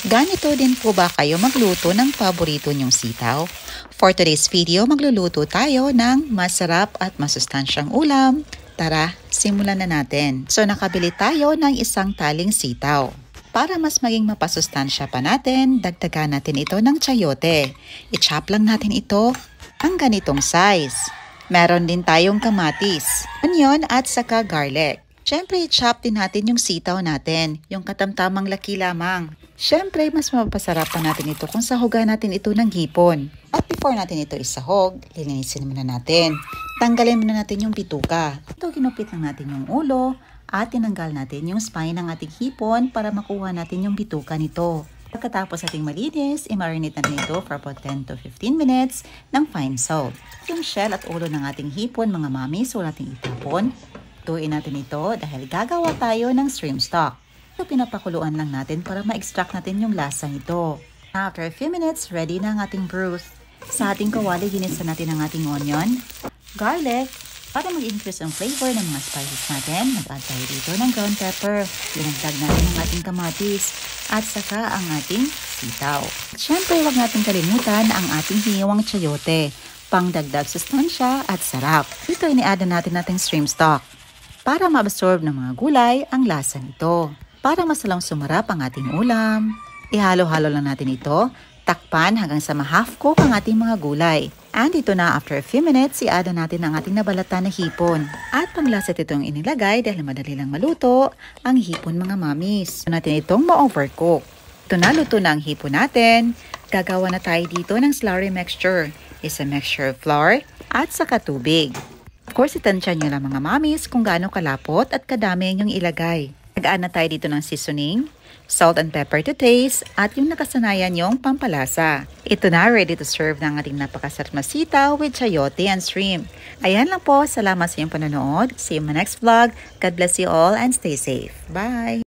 Ganito din po ba kayo magluto ng paborito nyong sitaw? For today's video, magluluto tayo ng masarap at masustansyang ulam. Tara, simulan na natin. So nakabili tayo ng isang taling sitaw. Para mas maging mapasustansya pa natin, dagdagan natin ito ng chayote. I-chop lang natin ito ang ganitong size. Meron din tayong kamatis, onion at saka garlic. Siyempre, i-chop din natin yung sitaw natin, yung katamtamang laki lamang. Siyempre, mas mapasarap pa natin ito kung sahugan natin ito ng hipon. At before natin ito isahog, linisin muna natin. Tanggalin muna natin yung bituka. Ito, ginupit lang natin yung ulo at tinanggal natin yung spine ng ating hipon para makuha natin yung bituka nito. Pagkatapos ating malinis, i-marinate natin ito for about 10 to 15 minutes ng fine salt. Yung shell at ulo ng ating hipon, mga mami, so natin itapon. Tuin natin ito dahil gagawa tayo ng shrimp stock. So, pinapakuluan lang natin para ma-extract natin yung lasa nito. After a few minutes, ready na ang ating broth. Sa ating kawali, ginisa natin ang ating onion, garlic, para mag-increase ang flavor ng mga spices natin. Mag-add tayo dito ng ground pepper. Dinagdag natin ang ating kamatis at saka ang ating sitaw. Siyempre, huwag natin kalimutan ang ating hiniwang chayote, pangdagdag sustansya at sarap. Dito, ini-add natin nating shrimp stock para ma-absorb ng mga gulay ang lasa nito. Para masalang sumarap ang ating ulam, ihalo-halo lang natin ito, takpan hanggang sa ma-half cook ang ating mga gulay. And ito na, after a few minutes, i-add natin ang ating nabalatan na hipon. At panglasat itong inilagay dahil madali lang maluto ang hipon, mga mamis. Ito natin itong ma-overcook. Ito na, luto na ang hipon natin. Gagawa na tayo dito ng slurry mixture. Is a mixture of flour at saka tubig. Of course, itansya nyo lang mga mamis kung gaano kalapot at kadami yung ilagay. Nag-add na tayo dito ng seasoning, salt and pepper to taste, at yung nakasanayan yung pampalasa. Ito na, ready to serve ng ating napakasarap na sitaw with chayote and shrimp. Ayan lang po, salamat sa iyong panonood. See you in my next vlog. God bless you all and stay safe. Bye!